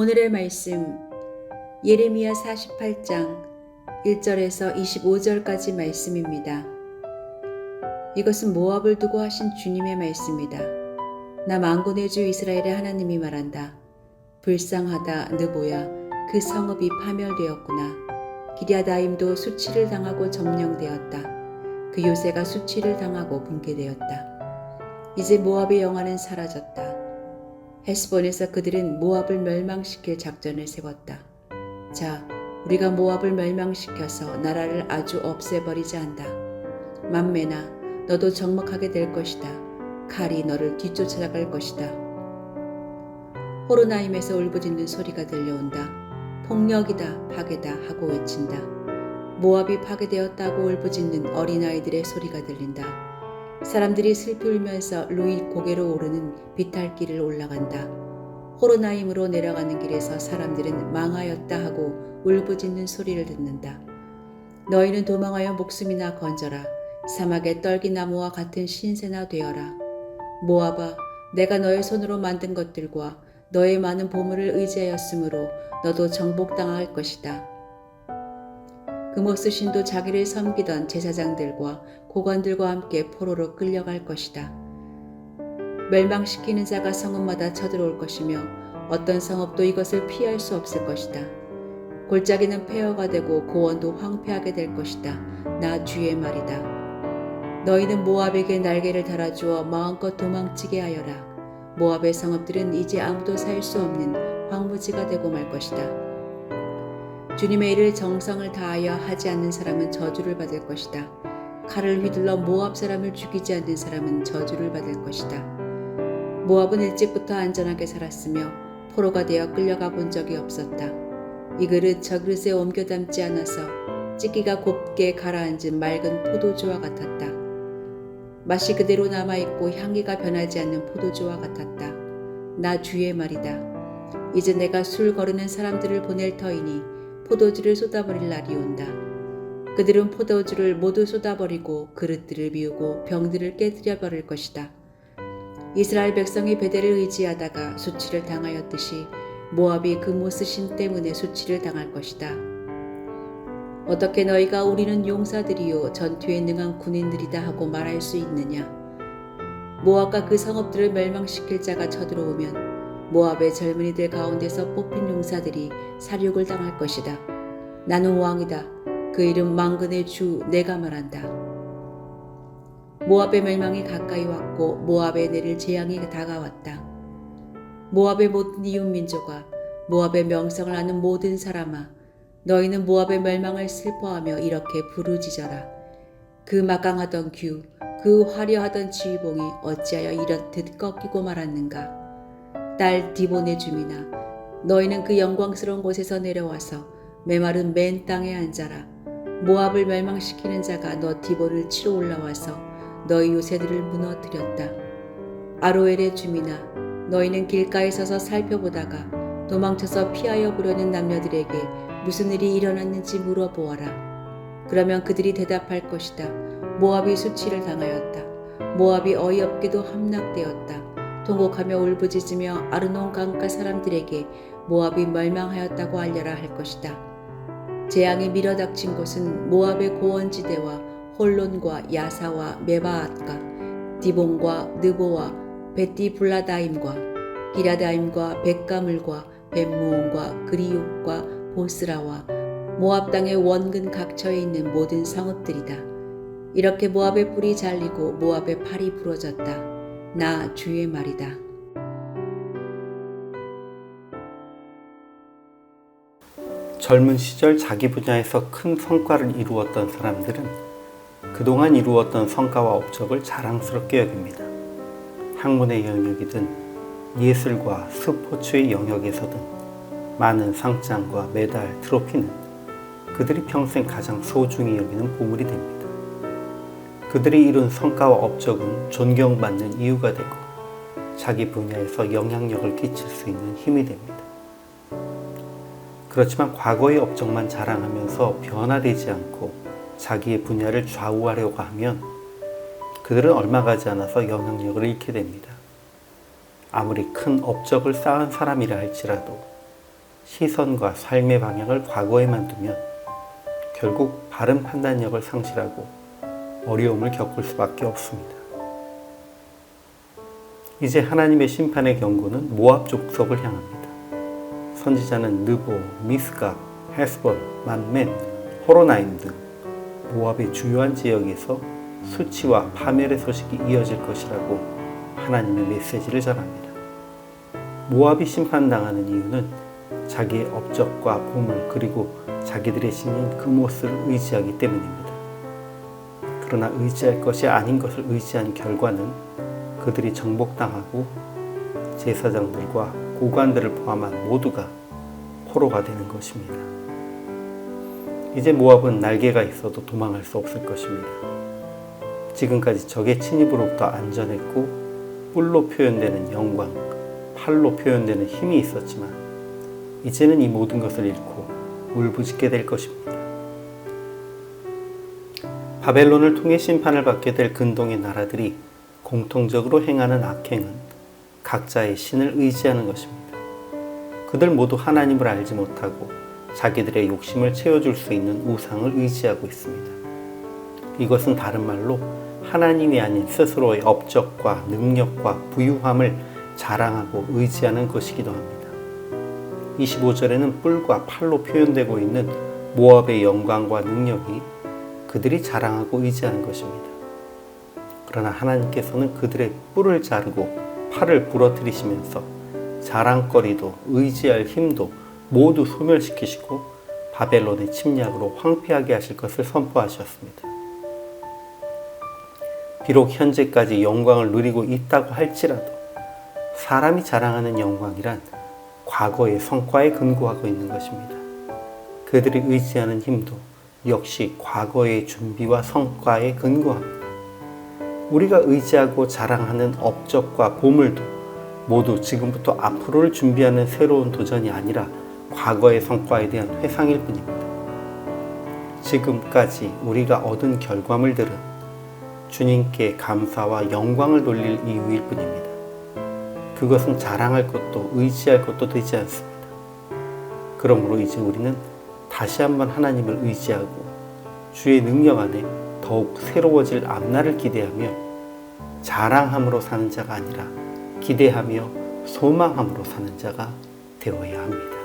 오늘의 말씀 예레미야 48장 1절에서 25절까지 말씀입니다. 이것은 모압을 두고 하신 주님의 말씀이다. 나 만군의 주 이스라엘의 하나님이 말한다. 불쌍하다 느보야, 그 성읍이 파멸되었구나. 기랴다임도 수치를 당하고 점령되었다. 그 요새가 수치를 당하고 붕괴되었다. 이제 모압의 영화는 사라졌다. 헤스본에서 그들은 모압을 멸망시킬 작전을 세웠다. 자, 우리가 모압을 멸망시켜서 나라를 아주 없애버리자 한다. 만메나, 너도 적막하게 될 것이다. 칼이 너를 뒤쫓아갈 것이다. 호로나임에서 울부짖는 소리가 들려온다. 폭력이다, 파괴다 하고 외친다. 모압이 파괴되었다고 울부짖는 어린아이들의 소리가 들린다. 사람들이 슬피 울면서 루잇 고개로 오르는 비탈길을 올라간다. 호로나임으로 내려가는 길에서 사람들은 망하였다 하고 울부짖는 소리를 듣는다. 너희는 도망하여 목숨이나 건져라. 사막의 떨기나무와 같은 신세나 되어라. 모압아, 내가 너의 손으로 만든 것들과 너의 많은 보물을 의지하였으므로 너도 정복당할 것이다. 그모스 신도 자기를 섬기던 제사장들과 고관들과 함께 포로로 끌려갈 것이다. 멸망시키는 자가 성읍마다 쳐들어올 것이며 어떤 성읍도 이것을 피할 수 없을 것이다. 골짜기는 폐허가 되고 고원도 황폐하게 될 것이다. 나 주의 말이다. 너희는 모압에게 날개를 달아주어 마음껏 도망치게 하여라. 모압의 성읍들은 이제 아무도 살 수 없는 황무지가 되고 말 것이다. 주님의 일을 정성을 다하여 하지 않는 사람은 저주를 받을 것이다. 칼을 휘둘러 모압 사람을 죽이지 않는 사람은 저주를 받을 것이다. 모압은 일찍부터 안전하게 살았으며 포로가 되어 끌려가 본 적이 없었다. 이 그릇 저 그릇에 옮겨 담지 않아서 찢기가 곱게 가라앉은 맑은 포도주와 같았다. 맛이 그대로 남아있고 향기가 변하지 않는 포도주와 같았다. 나 주의 말이다. 이제 내가 술 거르는 사람들을 보낼 터이니 포도주를 쏟아버릴 날이 온다. 그들은 포도주를 모두 쏟아버리고 그릇들을 비우고 병들을 깨뜨려 버릴 것이다. 이스라엘 백성이 베델을 의지하다가 수치를 당하였듯이 모압이 그모스 신 때문에 수치를 당할 것이다. 어떻게 너희가 우리는 용사들이요 전투에 능한 군인들이다 하고 말할 수 있느냐? 모압과 그 성읍들을 멸망시킬 자가 쳐들어오면 모압의 젊은이들 가운데서 뽑힌 용사들이 살육을 당할 것이다. 나는 왕이다. 그 이름 만군의 주 내가 말한다. 모압의 멸망이 가까이 왔고 모압에 내릴 재앙이 다가왔다. 모압의 모든 이웃민족아, 모압의 명성을 아는 모든 사람아, 너희는 모압의 멸망을 슬퍼하며 이렇게 부르짖어라. 그 막강하던 규, 그 화려하던 지휘봉이 어찌하여 이렇듯 꺾이고 말았는가. 딸 디본의 주민아, 너희는 그 영광스러운 곳에서 내려와서 메마른 맨 땅에 앉아라. 모압을 멸망시키는 자가 너 디본을 치러 올라와서 너희 요새들을 무너뜨렸다. 아로엘의 주민아, 너희는 길가에 서서 살펴보다가 도망쳐서 피하여 보려는 남녀들에게 무슨 일이 일어났는지 물어보아라. 그러면 그들이 대답할 것이다. 모압이 수치를 당하였다. 모압이 어이없게도 함락되었다. 통곡하며 울부짖으며 아르논 강가 사람들에게 모압이 멸망하였다고 알려라 할 것이다. 재앙이 밀어닥친 곳은 모압의 고원지대와 홀론과 야사와 메바앗과 디본과 느보와 베티블라다임과 기랴다임과 벳가물과 벳무온과 그리옥과 보스라와 모압 땅의 원근 각처에 있는 모든 성읍들이다. 이렇게 모압의 뿔이 잘리고 모압의 팔이 부러졌다. 나 주의 말이다. 젊은 시절 자기 분야에서 큰 성과를 이루었던 사람들은 그동안 이루었던 성과와 업적을 자랑스럽게 여깁니다. 학문의 영역이든 예술과 스포츠의 영역에서든 많은 상장과 메달, 트로피는 그들이 평생 가장 소중히 여기는 보물이 됩니다. 그들이 이룬 성과와 업적은 존경받는 이유가 되고 자기 분야에서 영향력을 끼칠 수 있는 힘이 됩니다. 그렇지만 과거의 업적만 자랑하면서 변화되지 않고 자기의 분야를 좌우하려고 하면 그들은 얼마 가지 않아서 영향력을 잃게 됩니다. 아무리 큰 업적을 쌓은 사람이라 할지라도 시선과 삶의 방향을 과거에만 두면 결국 바른 판단력을 상실하고 어려움을 겪을 수밖에 없습니다. 이제 하나님의 심판의 경고는 모압 족속을 향합니다. 선지자는 느보, 미스가, 헤스본, 만멘, 호로나임 등 모압의 주요한 지역에서 수치와 파멸의 소식이 이어질 것이라고 하나님의 메시지를 전합니다. 모압이 심판당하는 이유는 자기의 업적과 보물 그리고 자기들의 신인 그못을 의지하기 때문입니다. 그러나 의지할 것이 아닌 것을 의지한 결과는 그들이 정복당하고 제사장들과 고관들을 포함한 모두가 포로가 되는 것입니다. 이제 모압은 날개가 있어도 도망할 수 없을 것입니다. 지금까지 적의 침입으로부터 안전했고 뿔로 표현되는 영광, 팔로 표현되는 힘이 있었지만 이제는 이 모든 것을 잃고 울부짖게 될 것입니다. 바벨론을 통해 심판을 받게 될 근동의 나라들이 공통적으로 행하는 악행은 각자의 신을 의지하는 것입니다. 그들 모두 하나님을 알지 못하고 자기들의 욕심을 채워줄 수 있는 우상을 의지하고 있습니다. 이것은 다른 말로 하나님이 아닌 스스로의 업적과 능력과 부유함을 자랑하고 의지하는 것이기도 합니다. 25절에는 뿔과 팔로 표현되고 있는 모압의 영광과 능력이 그들이 자랑하고 의지하는 것입니다. 그러나 하나님께서는 그들의 뿔을 자르고 팔을 부러뜨리시면서 자랑거리도 의지할 힘도 모두 소멸시키시고 바벨론의 침략으로 황폐하게 하실 것을 선포하셨습니다. 비록 현재까지 영광을 누리고 있다고 할지라도 사람이 자랑하는 영광이란 과거의 성과에 근거하고 있는 것입니다. 그들이 의지하는 힘도 역시 과거의 준비와 성과에 근거합니다. 우리가 의지하고 자랑하는 업적과 보물도 모두 지금부터 앞으로를 준비하는 새로운 도전이 아니라 과거의 성과에 대한 회상일 뿐입니다. 지금까지 우리가 얻은 결과물들은 주님께 감사와 영광을 돌릴 이유일 뿐입니다. 그것은 자랑할 것도 의지할 것도 되지 않습니다. 그러므로 이제 우리는 다시 한번 하나님을 의지하고 주의 능력 안에 더욱 새로워질 앞날을 기대하며 자랑함으로 사는 자가 아니라 기대하며 소망함으로 사는 자가 되어야 합니다.